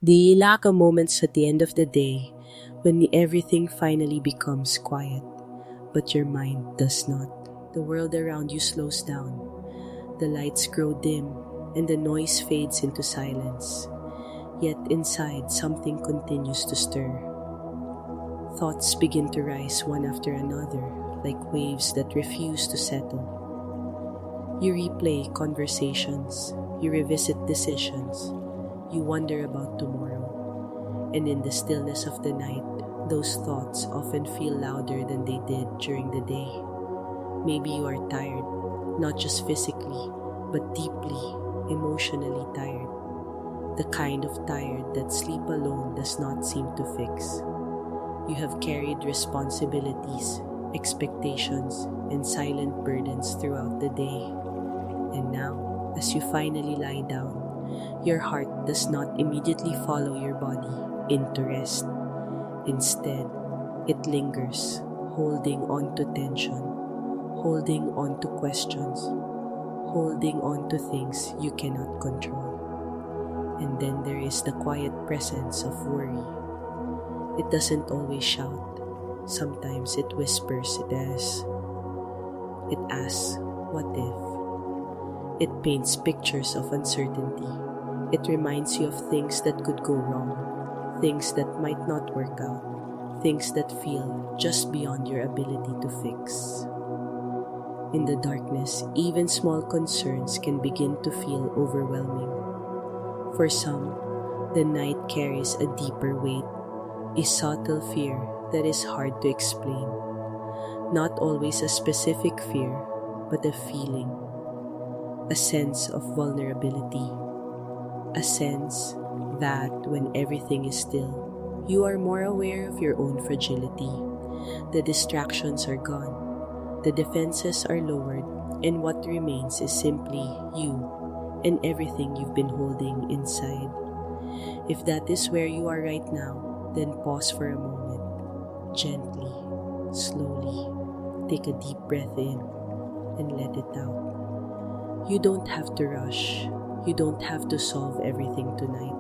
The lack of moments at the end of the day when everything finally becomes quiet, but your mind does not. The world around you slows down, the lights grow dim, and the noise fades into silence. Yet inside, something continues to stir. Thoughts begin to rise one after another, like waves that refuse to settle. You replay conversations, you revisit decisions, you wonder about tomorrow, and in the stillness of the night, those thoughts often feel louder than they did during the day. Maybe you are tired, not just physically, but deeply, emotionally tired. The kind of tired that sleep alone does not seem to fix. You have carried responsibilities, expectations, and silent burdens throughout the day. And now, as you finally lie down, your heart does not immediately follow your body into rest. Instead, it lingers, holding on to tension, holding on to questions, holding on to things you cannot control. And then there is the quiet presence of worry. It doesn't always shout. Sometimes it whispers, it asks, what if? It paints pictures of uncertainty. It reminds you of things that could go wrong, things that might not work out, things that feel just beyond your ability to fix. In the darkness, even small concerns can begin to feel overwhelming. For some, the night carries a deeper weight, a subtle fear that is hard to explain. Not always a specific fear, but a feeling, a sense of vulnerability, a sense that when everything is still, you are more aware of your own fragility. The distractions are gone, the defenses are lowered, and what remains is simply you and everything you've been holding inside. If that is where you are right now, then pause for a moment. Gently, slowly, take a deep breath in and let it out. You don't have to rush. You don't have to solve everything tonight.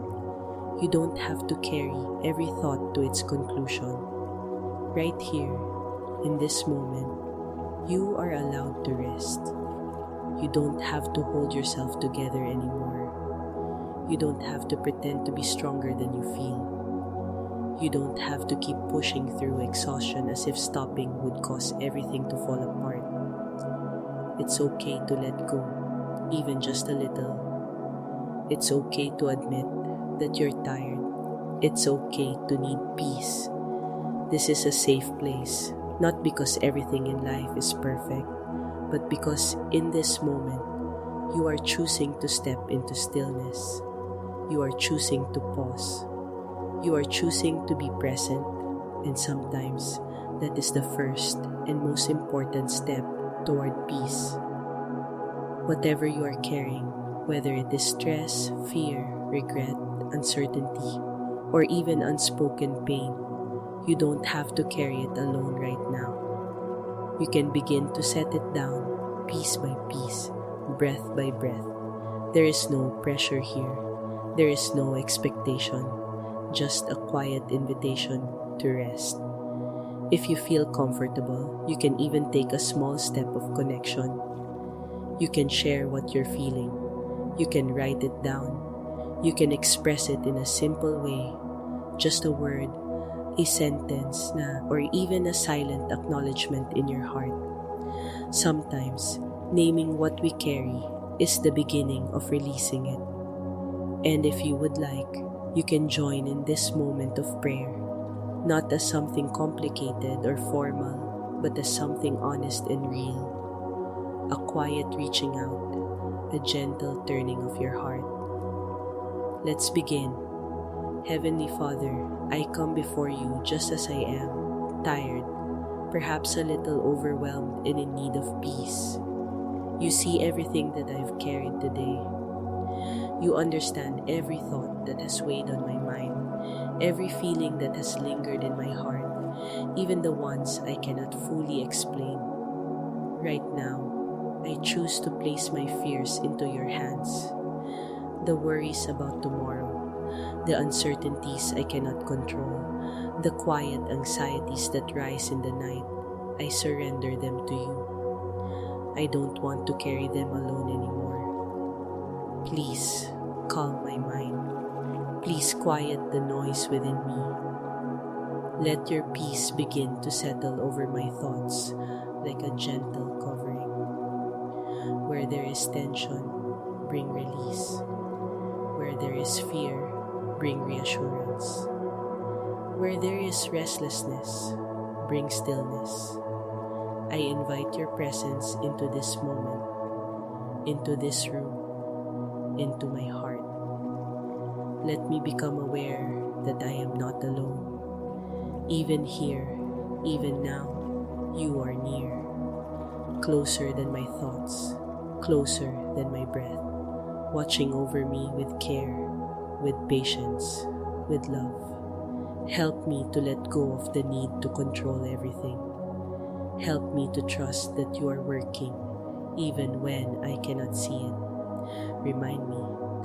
You don't have to carry every thought to its conclusion. Right here, in this moment, you are allowed to rest. You don't have to hold yourself together anymore. You don't have to pretend to be stronger than you feel. You don't have to keep pushing through exhaustion as if stopping would cause everything to fall apart. It's okay to let go, even just a little. It's okay to admit that you're tired. It's okay to need peace. This is a safe place, not because everything in life is perfect, but because in this moment, you are choosing to step into stillness. You are choosing to pause. You are choosing to be present, and sometimes that is the first and most important step toward peace. Whatever you are carrying, whether it is stress, fear, regret, uncertainty, or even unspoken pain, you don't have to carry it alone right now. You can begin to set it down piece by piece, breath by breath. There is no pressure here. There is no expectation, just a quiet invitation to rest. If you feel comfortable, you can even take a small step of connection. You can share what you're feeling. You can write it down. You can express it in a simple way, just a word, a sentence or even a silent acknowledgement in your heart. Sometimes, naming what we carry is the beginning of releasing it. And if you would like, you can join in this moment of prayer, not as something complicated or formal, but as something honest and real. A quiet reaching out, a gentle turning of your heart. Let's begin. Heavenly Father, I come before you just as I am, tired, perhaps a little overwhelmed and in need of peace. You see everything that I've carried today. You understand every thought that has weighed on my mind, every feeling that has lingered in my heart, even the ones I cannot fully explain. Right now, I choose to place my fears into your hands. The worries about tomorrow, the uncertainties I cannot control, the quiet anxieties that rise in the night, I surrender them to you. I don't want to carry them alone anymore. Please calm my mind. Please quiet the noise within me. Let your peace begin to settle over my thoughts like a gentle covering. Where there is tension, bring release. Where there is fear, bring reassurance. Where there is restlessness, bring stillness. I invite your presence into this moment, into this room, into my heart. Let me become aware that I am not alone. Even here, even now, you are near. Closer than my thoughts, closer than my breath, watching over me with care, with patience, with love. Help me to let go of the need to control everything. Help me to trust that you are working even when I cannot see it. Remind me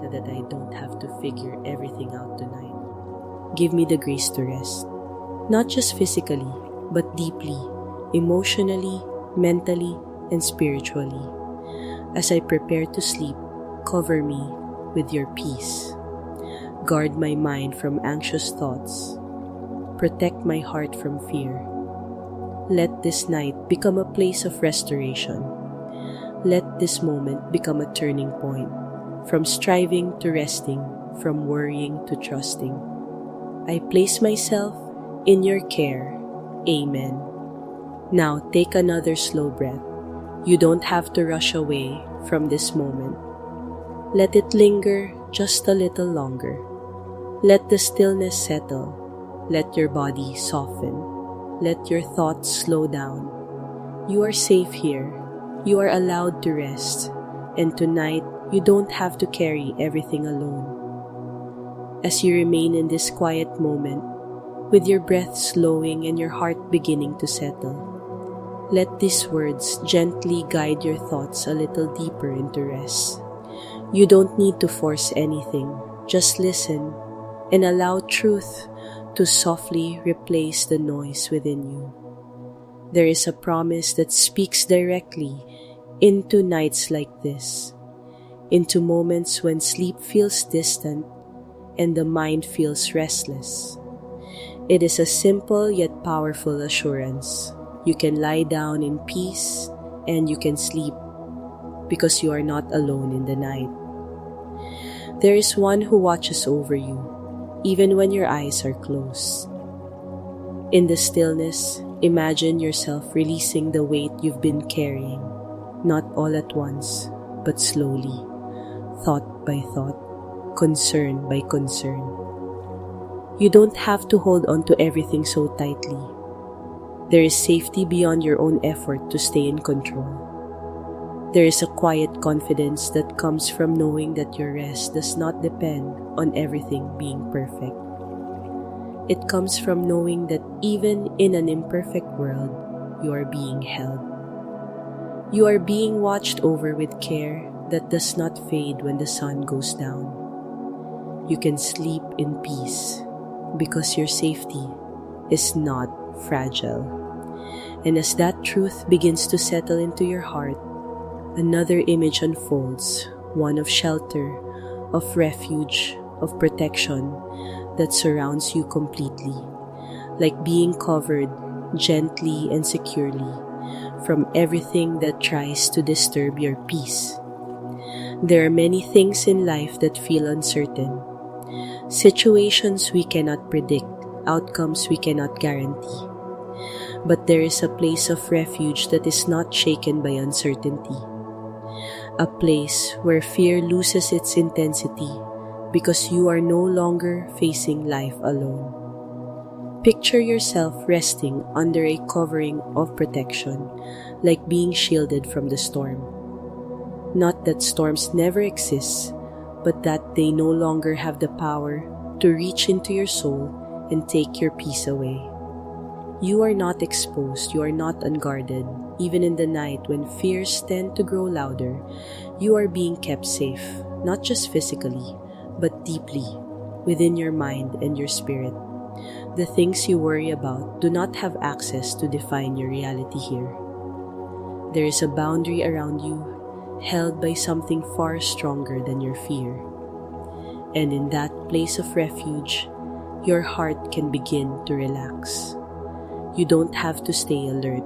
that I don't have to figure everything out tonight. Give me the grace to rest, not just physically, but deeply, emotionally, mentally, and spiritually. As I prepare to sleep, cover me with your peace. Guard my mind from anxious thoughts. Protect my heart from fear. Let this night become a place of restoration. Let this moment become a turning point, from striving to resting, from worrying to trusting. I place myself in your care. Amen. Now take another slow breath. You don't have to rush away from this moment. Let it linger just a little longer. Let the stillness settle. Let your body soften. Let your thoughts slow down. You are safe here. You are allowed to rest. And tonight, you don't have to carry everything alone. As you remain in this quiet moment, with your breath slowing and your heart beginning to settle, let these words gently guide your thoughts a little deeper into rest. You don't need to force anything. Just listen and allow truth to softly replace the noise within you. There is a promise that speaks directly into nights like this, into moments when sleep feels distant and the mind feels restless. It is a simple yet powerful assurance. You can lie down in peace and you can sleep because you are not alone in the night. There is one who watches over you, even when your eyes are closed. In the stillness, imagine yourself releasing the weight you've been carrying, not all at once, but slowly, thought by thought, concern by concern. You don't have to hold on to everything so tightly. There is safety beyond your own effort to stay in control. There is a quiet confidence that comes from knowing that your rest does not depend on everything being perfect. It comes from knowing that even in an imperfect world, you are being held. You are being watched over with care that does not fade when the sun goes down. You can sleep in peace because your safety is not fragile. And as that truth begins to settle into your heart, another image unfolds, one of shelter, of refuge, of protection that surrounds you completely, like being covered gently and securely from everything that tries to disturb your peace. There are many things in life that feel uncertain, situations we cannot predict, outcomes we cannot guarantee. But there is a place of refuge that is not shaken by uncertainty. A place where fear loses its intensity because you are no longer facing life alone. Picture yourself resting under a covering of protection, like being shielded from the storm. Not that storms never exist, but that they no longer have the power to reach into your soul and take your peace away. You are not exposed, you are not unguarded. Even in the night when fears tend to grow louder, you are being kept safe, not just physically, but deeply. within your mind and your spirit. The things you worry about do not have access to define your reality here. There is a boundary around you, held by something far stronger than your fear. And in that place of refuge, your heart can begin to relax. You don't have to stay alert.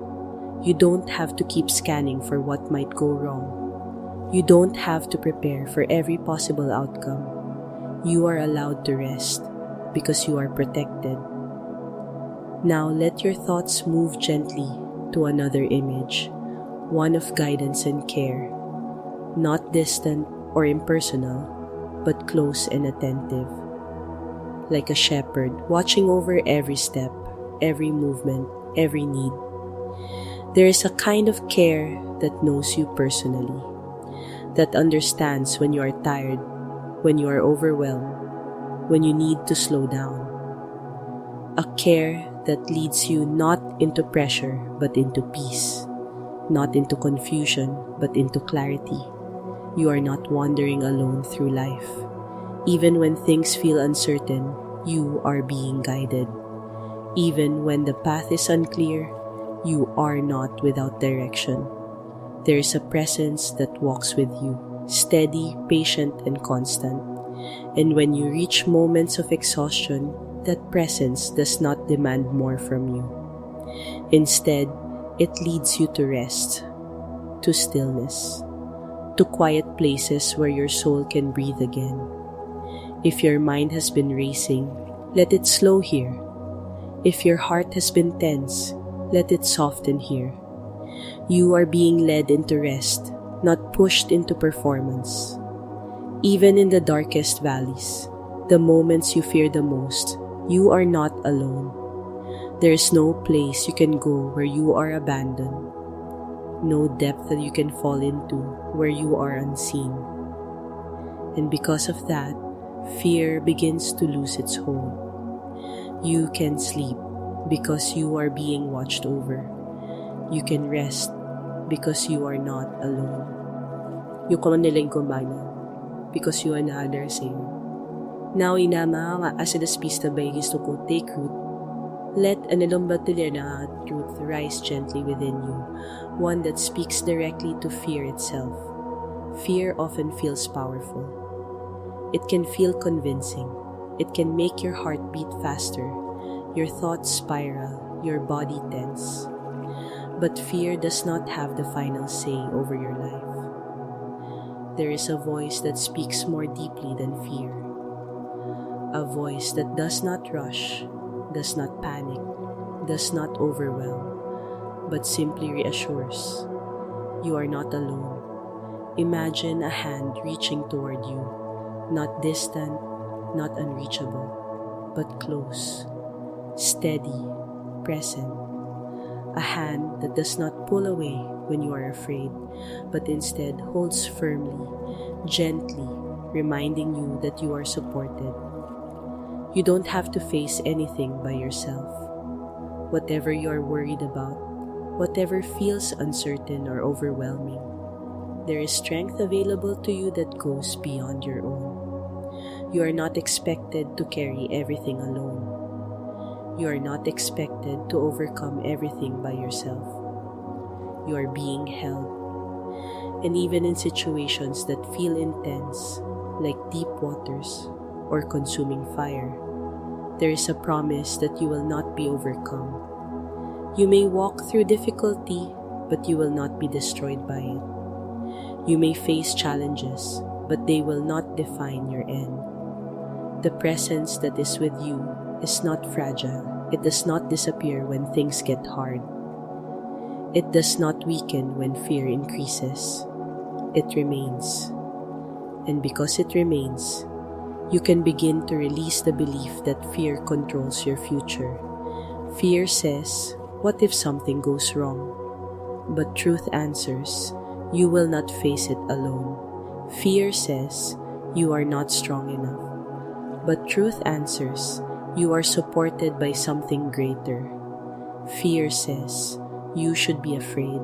You don't have to keep scanning for what might go wrong. You don't have to prepare for every possible outcome. You are allowed to rest because you are protected. Now let your thoughts move gently to another image, one of guidance and care, not distant or impersonal, but close and attentive. Like a shepherd watching over every step, every movement, every need. There is a kind of care that knows you personally, that understands when you are tired, when you are overwhelmed, when you need to slow down. A care that leads you not into pressure but into peace, not into confusion but into clarity. You are not wandering alone through life. Even when things feel uncertain, you are being guided. Even when the path is unclear, you are not without direction. There is a presence that walks with you, steady, patient, and constant. And when you reach moments of exhaustion, that presence does not demand more from you. Instead, it leads you to rest, to stillness, to quiet places where your soul can breathe again. If your mind has been racing, let it slow here. If your heart has been tense, let it soften here. You are being led into rest, not pushed into performance. Even in the darkest valleys, the moments you fear the most, you are not alone. There is no place you can go where you are abandoned, no depth that you can fall into where you are unseen. And because of that, fear begins to lose its hold. You can sleep because you are being watched over. You can rest because you are not alone. You can nilang kumana because you are not there safe. Now inama as the pista by his to take root. Let an na truth rise gently within you, one that speaks directly to fear itself. Fear often feels powerful. It can feel convincing. It can make your heart beat faster, your thoughts spiral, your body tense. But fear does not have the final say over your life. There is a voice that speaks more deeply than fear. A voice that does not rush, does not panic, does not overwhelm, but simply reassures. You are not alone. Imagine a hand reaching toward you, not distant, not unreachable, but close, steady, present. A hand that does not pull away when you are afraid, but instead holds firmly, gently, reminding you that you are supported. You don't have to face anything by yourself. Whatever you are worried about, whatever feels uncertain or overwhelming, there is strength available to you that goes beyond your own. You are not expected to carry everything alone. You are not expected to overcome everything by yourself. You are being held. And even in situations that feel intense, like deep waters or consuming fire, there is a promise that you will not be overcome. You may walk through difficulty, but you will not be destroyed by it. You may face challenges, but they will not define your end. The presence that is with you is not fragile. It does not disappear when things get hard. It does not weaken when fear increases. It remains. And because it remains, you can begin to release the belief that fear controls your future. Fear says, "What if something goes wrong?" But truth answers, "You will not face it alone." Fear says, "You are not strong enough." But truth answers, "You are supported by something greater." Fear says, "You should be afraid."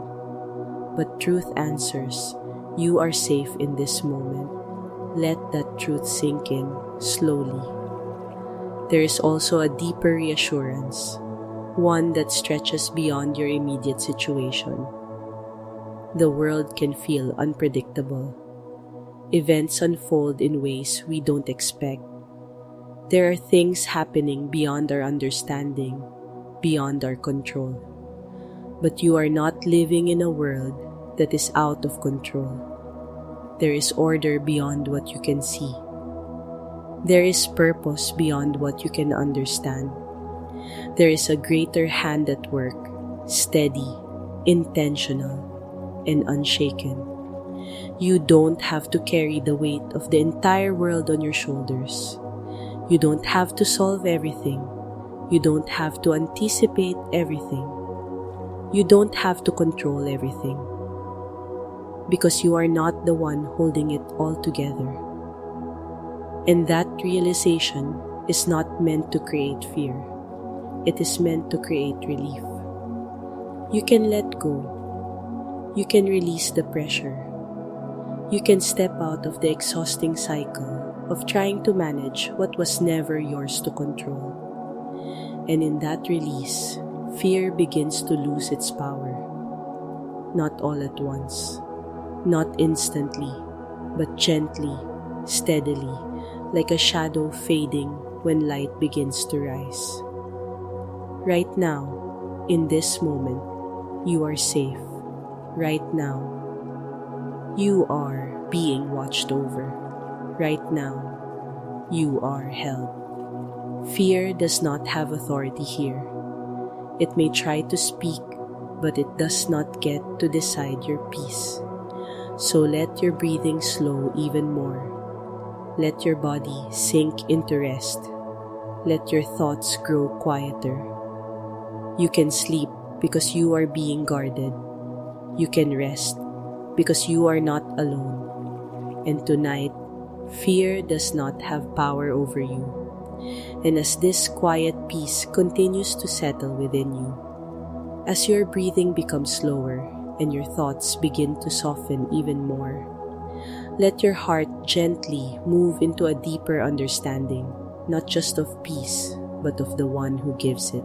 But truth answers, "You are safe in this moment." Let that truth sink in slowly, there is also a deeper reassurance, one that stretches beyond your immediate situation. The world can feel unpredictable. Events unfold in ways we don't expect. There are things happening beyond our understanding, beyond our control. But you are not living in a world that is out of control. There is order beyond what you can see. There is purpose beyond what you can understand. There is a greater hand at work, steady, intentional, and unshaken. You don't have to carry the weight of the entire world on your shoulders. You don't have to solve everything. You don't have to anticipate everything. You don't have to control everything. Because you are not the one holding it all together. And that realization is not meant to create fear. It is meant to create relief. You can let go. You can release the pressure. You can step out of the exhausting cycle of trying to manage what was never yours to control. And in that release, fear begins to lose its power. Not all at once, not instantly, but gently, steadily, like a shadow fading when light begins to rise. Right now, in this moment, you are safe. Right now, you are being watched over. Right now, you are held. Fear does not have authority here. It may try to speak, but it does not get to decide your peace. So let your breathing slow even more. Let your body sink into rest. Let your thoughts grow quieter. You can sleep because you are being guarded. You can rest because you are not alone. And tonight, fear does not have power over you. And as this quiet peace continues to settle within you, as your breathing becomes slower and your thoughts begin to soften even more, let your heart gently move into a deeper understanding, not just of peace, but of the one who gives it.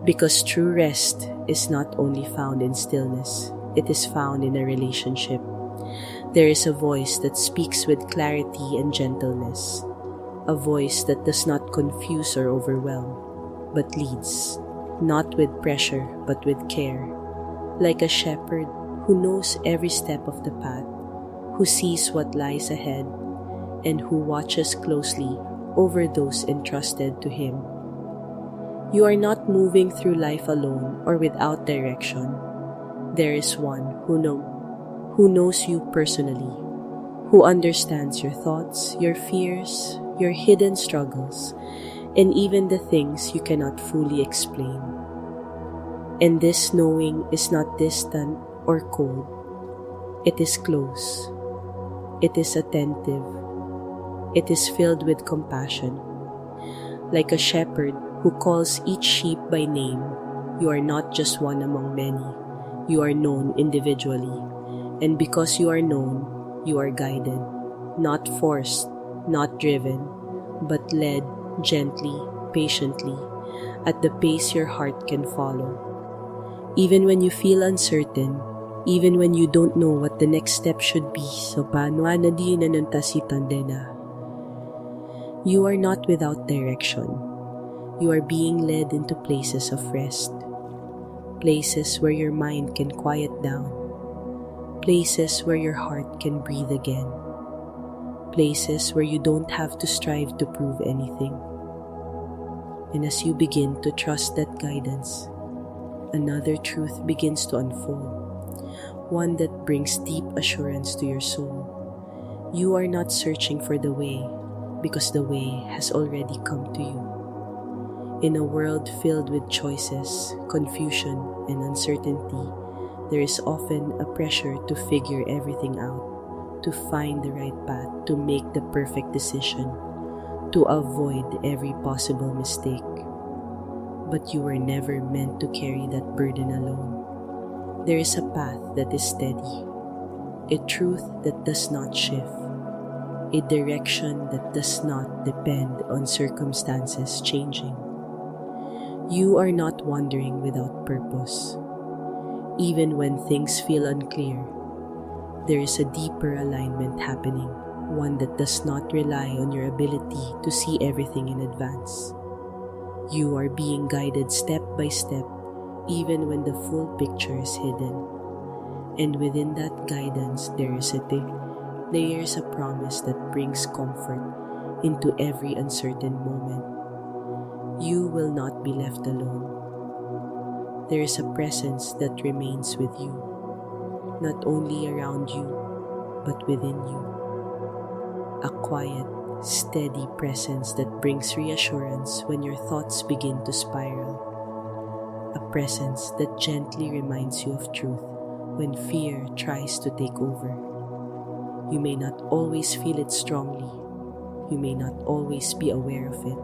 Because true rest is not only found in stillness, it is found in a relationship. There is a voice that speaks with clarity and gentleness, a voice that does not confuse or overwhelm, but leads, not with pressure but with care, like a shepherd who knows every step of the path, who sees what lies ahead, and who watches closely over those entrusted to him. You are not moving through life alone or without direction. There is one who knows you personally, who understands your thoughts, your fears, your hidden struggles, and even the things you cannot fully explain. And this knowing is not distant or cold. It is close. It is attentive. It is filled with compassion. Like a shepherd who calls each sheep by name, you are not just one among many. You are known individually. And because you are known, you are guided, not forced, not driven, but led gently, patiently, at the pace your heart can follow. Even when you feel uncertain, even when you don't know what the next step should be, so paano na di nanantasitan na. You are not without direction. You are being led into places of rest, places where your mind can quiet down, places where your heart can breathe again, places where you don't have to strive to prove anything. And as you begin to trust that guidance, another truth begins to unfold, one that brings deep assurance to your soul. You are not searching for the way, because the way has already come to you. In a world filled with choices, confusion, and uncertainty, there is often a pressure to figure everything out, to find the right path, to make the perfect decision, to avoid every possible mistake. But you were never meant to carry that burden alone. There is a path that is steady, a truth that does not shift, a direction that does not depend on circumstances changing. You are not wandering without purpose. Even when things feel unclear, there is a deeper alignment happening, one that does not rely on your ability to see everything in advance. You are being guided step by step, even when the full picture is hidden. And within that guidance, there is a promise that brings comfort into every uncertain moment. You will not be left alone. There is a presence that remains with you, not only around you, but within you. A quiet, steady presence that brings reassurance when your thoughts begin to spiral. A presence that gently reminds you of truth when fear tries to take over. You may not always feel it strongly. You may not always be aware of it,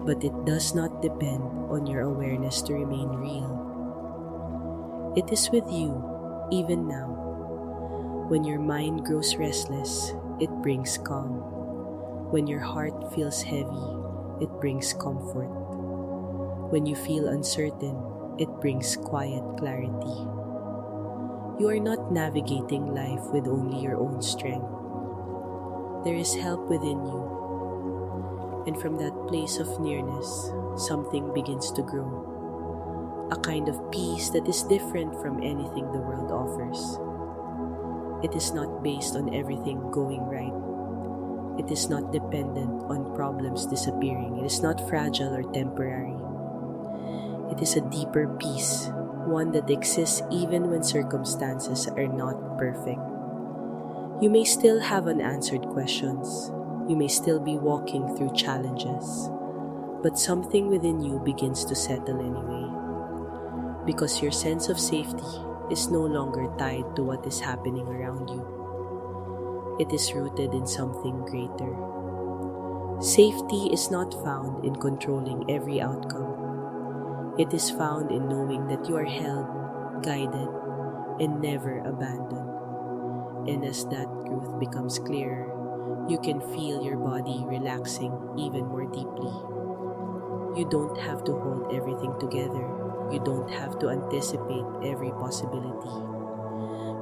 but it does not depend on your awareness to remain real. It is with you, even now. When your mind grows restless, it brings calm. When your heart feels heavy, it brings comfort. When you feel uncertain, it brings quiet clarity. You are not navigating life with only your own strength. There is help within you. And from that place of nearness, something begins to grow. A kind of peace that is different from anything the world offers. It is not based on everything going right. It is not dependent on problems disappearing. It is not fragile or temporary. It is a deeper peace, one that exists even when circumstances are not perfect. You may still have unanswered questions. You may still be walking through challenges, but something within you begins to settle anyway. Because your sense of safety is no longer tied to what is happening around you. It is rooted in something greater. Safety is not found in controlling every outcome. It is found in knowing that you are held, guided, and never abandoned. And as that truth becomes clearer, you can feel your body relaxing even more deeply. You don't have to hold everything together. You don't have to anticipate every possibility.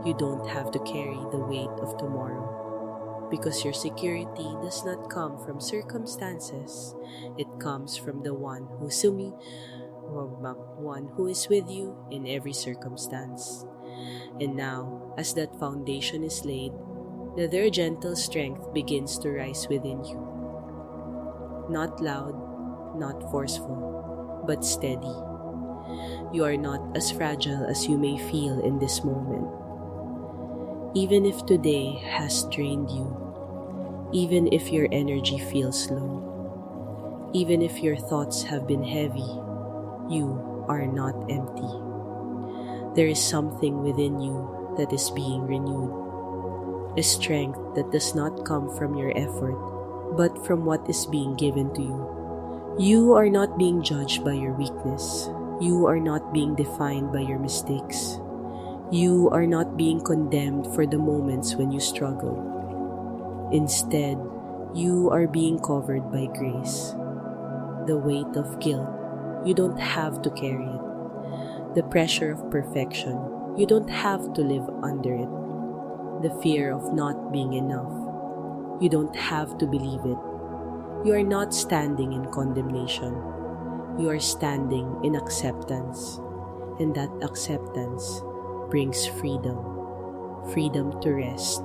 You don't have to carry the weight of tomorrow. Because your security does not come from circumstances. It comes from the one who is with you in every circumstance. And now, as that foundation is laid, their gentle strength begins to rise within you. Not loud, not forceful, but steady. You are not as fragile as you may feel in this moment. Even if today has drained you, even if your energy feels low, even if your thoughts have been heavy, you are not empty. There is something within you that is being renewed. A strength that does not come from your effort, but from what is being given to you. You are not being judged by your weakness. You are not being defined by your mistakes. You are not being condemned for the moments when you struggle. Instead, you are being covered by grace. The weight of guilt, you don't have to carry it. The pressure of perfection, you don't have to live under it. The fear of not being enough, you don't have to believe it. You are not standing in condemnation. You are standing in acceptance. And that acceptance brings freedom. Freedom to rest.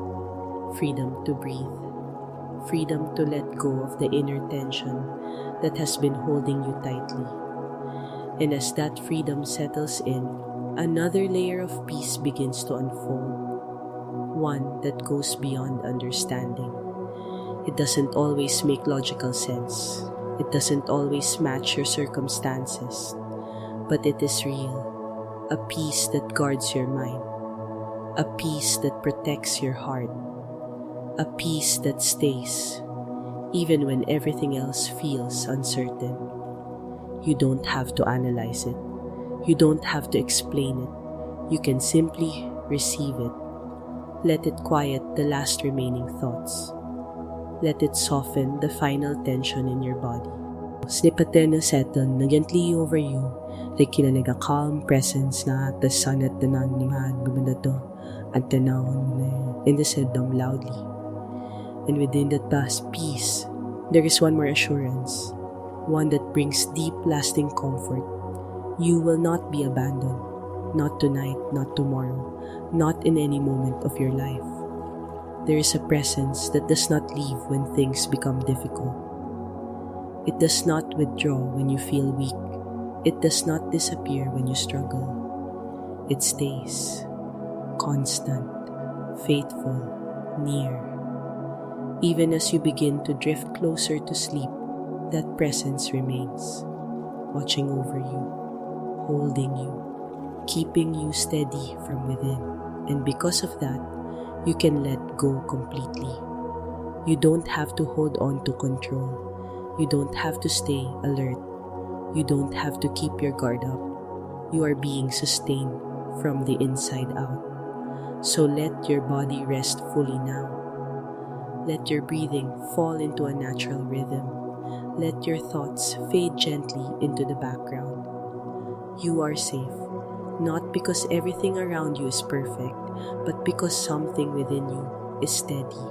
Freedom to breathe. Freedom to let go of the inner tension that has been holding you tightly. And as that freedom settles in, another layer of peace begins to unfold. One that goes beyond understanding. It doesn't always make logical sense. It doesn't always match your circumstances. But it is real. A peace that guards your mind. A peace that protects your heart. A peace that stays, even when everything else feels uncertain. You don't have to analyze it. You don't have to explain it. You can simply receive it. Let it quiet the last remaining thoughts. Let it soften the final tension in your body. Slip a tenno settle na gently over you. Rekina a calm presence na the sun at the nanimhan bumanato at tanawon na in the sedom loudly. And within that vast peace, there is one more assurance, one that brings deep lasting comfort. You will not be abandoned, not tonight, not tomorrow, not in any moment of your life. There is a presence that does not leave when things become difficult. It does not withdraw when you feel weak. It does not disappear when you struggle. It stays, constant, faithful, near. Even as you begin to drift closer to sleep, that presence remains, watching over you, holding you, keeping you steady from within. And because of that, you can let go completely. You don't have to hold on to control. You don't have to stay alert. You don't have to keep your guard up. You are being sustained from the inside out. So let your body rest fully now. Let your breathing fall into a natural rhythm. Let your thoughts fade gently into the background. You are safe, not because everything around you is perfect, but because something within you is steady.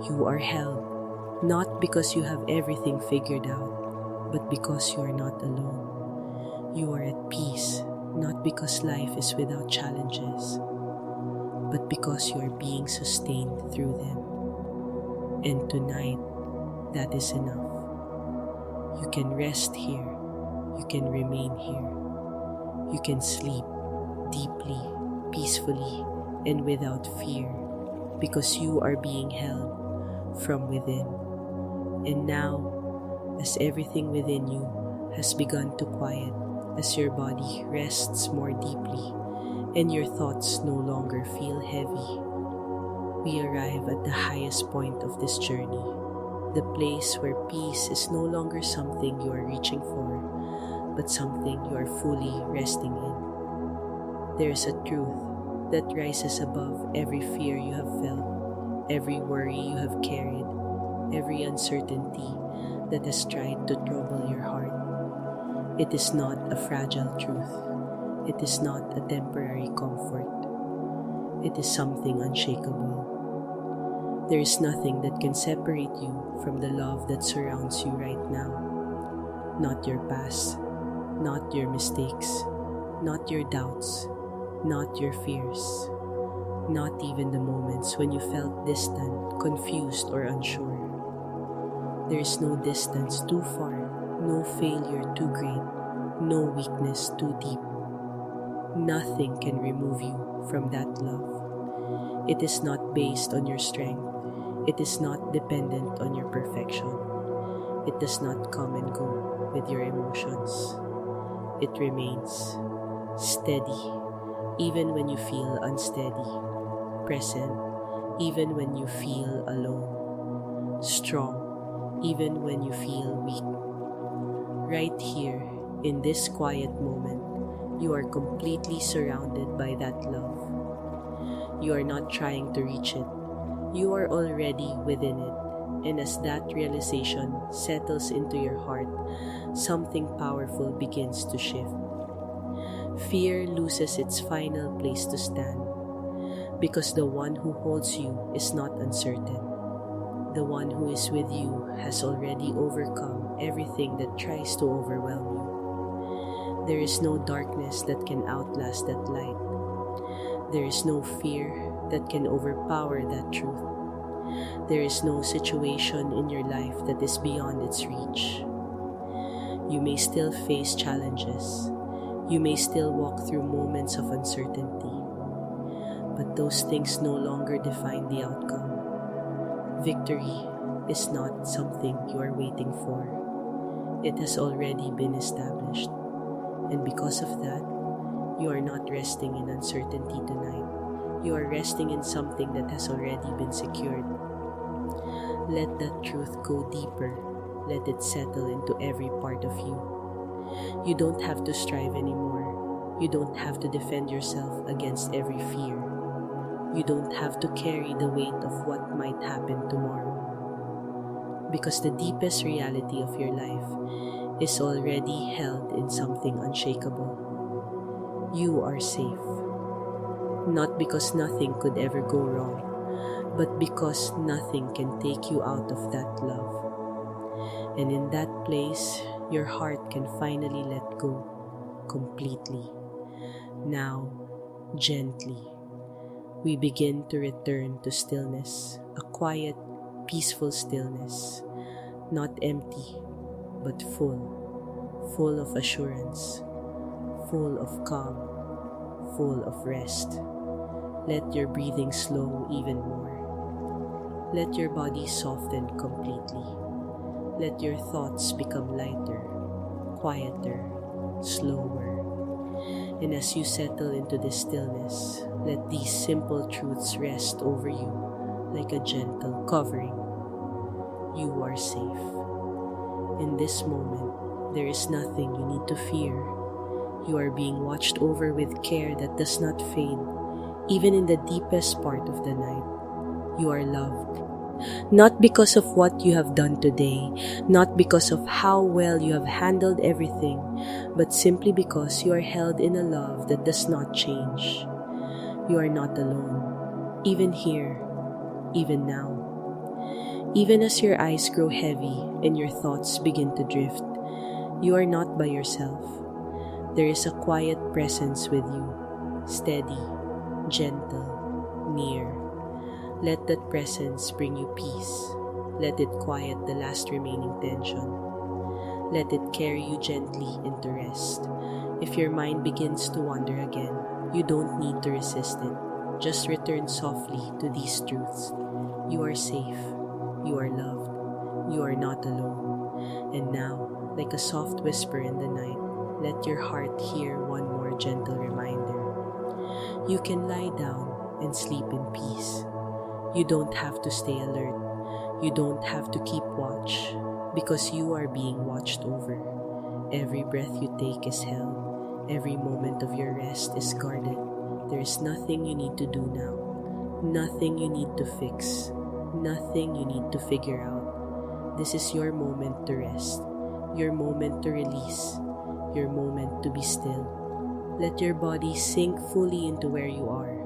You are held, not because you have everything figured out, but because you are not alone. You are at peace, not because life is without challenges, but because you are being sustained through them. And tonight, that is enough. You can rest here. You can remain here. You can sleep deeply, peacefully, and without fear, because you are being held from within. And now, as everything within you has begun to quiet, as your body rests more deeply, and your thoughts no longer feel heavy, we arrive at the highest point of this journey, the place where peace is no longer something you are reaching for, but something you are fully resting in. There is a truth that rises above every fear you have felt, every worry you have carried, every uncertainty that has tried to trouble your heart. It is not a fragile truth. It is not a temporary comfort. It is something unshakable. There is nothing that can separate you from the love that surrounds you right now. Not your past, not your mistakes, not your doubts, not your fears, not even the moments when you felt distant, confused, or unsure. There is no distance too far, no failure too great, no weakness too deep. Nothing can remove you from that love. It is not based on your strength. It is not dependent on your perfection. It does not come and go with your emotions. It remains steady, even when you feel unsteady, present, even when you feel alone, strong, even when you feel weak. Right here, in this quiet moment, you are completely surrounded by that love. You are not trying to reach it. You are already within it. And as that realization settles into your heart, something powerful begins to shift. Fear loses its final place to stand, because the one who holds you is not uncertain. The one who is with you has already overcome everything that tries to overwhelm you. There is no darkness that can outlast that light. There is no fear that can overpower that truth. There is no situation in your life that is beyond its reach. You may still face challenges. You may still walk through moments of uncertainty. But those things no longer define the outcome. Victory is not something you are waiting for. It has already been established. And because of that, you are not resting in uncertainty tonight. You are resting in something that has already been secured. Let that truth go deeper. Let it settle into every part of you. You don't have to strive anymore. You don't have to defend yourself against every fear. You don't have to carry the weight of what might happen tomorrow. because the deepest reality of your life is already held in something unshakable. You are safe. Not because nothing could ever go wrong, but because nothing can take you out of that love. And in that place, your heart can finally let go completely. Now, gently, we begin to return to stillness, a quiet, peaceful stillness, not empty, but full of assurance, full of calm, full of rest. Let your breathing slow even more. Let your body soften completely. Let your thoughts become lighter, quieter, slower. And as you settle into this stillness, let these simple truths rest over you like a gentle covering. You are safe. In this moment, there is nothing you need to fear. You are being watched over with care that does not fade, even in the deepest part of the night. You are loved. Not because of what you have done today, not because of how well you have handled everything, but simply because you are held in a love that does not change. You are not alone, even here, even now. Even as your eyes grow heavy and your thoughts begin to drift, you are not by yourself. There is a quiet presence with you, steady, gentle, near. Let that presence bring you peace. Let it quiet the last remaining tension. Let it carry you gently into rest. If your mind begins to wander again, you don't need to resist it. Just return softly to these truths. You are safe. You are loved. You are not alone. And now, like a soft whisper in the night, let your heart hear one more gentle reminder. You can lie down and sleep in peace. You don't have to stay alert. You don't have to keep watch, because you are being watched over. Every breath you take is held. Every moment of your rest is guarded. There is nothing you need to do now. Nothing you need to fix. Nothing you need to figure out. This is your moment to rest. Your moment to release. Your moment to be still. Let your body sink fully into where you are.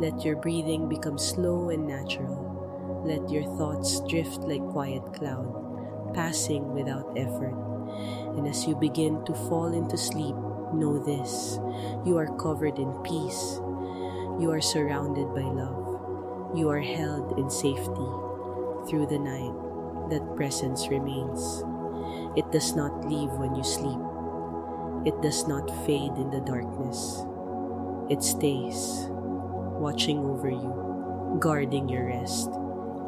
Let your breathing become slow and natural. Let your thoughts drift like quiet cloud, passing without effort. And as you begin to fall into sleep, know this: you are covered in peace. You are surrounded by love. You are held in safety. Through the night, that presence remains. It does not leave when you sleep. It does not fade in the darkness. It stays, watching over you, guarding your rest,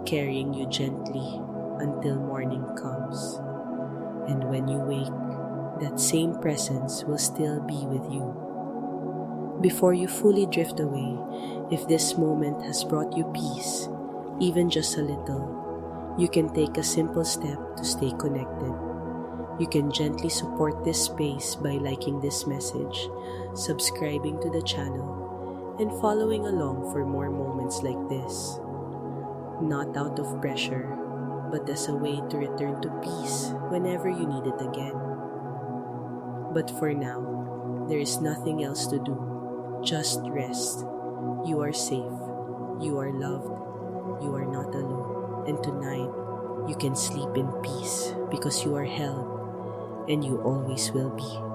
carrying you gently until morning comes. And when you wake, that same presence will still be with you. Before you fully drift away, if this moment has brought you peace, even just a little, you can take a simple step to stay connected. You can gently support this space by liking this message, subscribing to the channel, and following along for more moments like this. Not out of pressure, but as a way to return to peace whenever you need it again. But for now, there is nothing else to do. Just rest. You are safe. You are loved. You are not alone. And tonight, you can sleep in peace because you are held, and you always will be.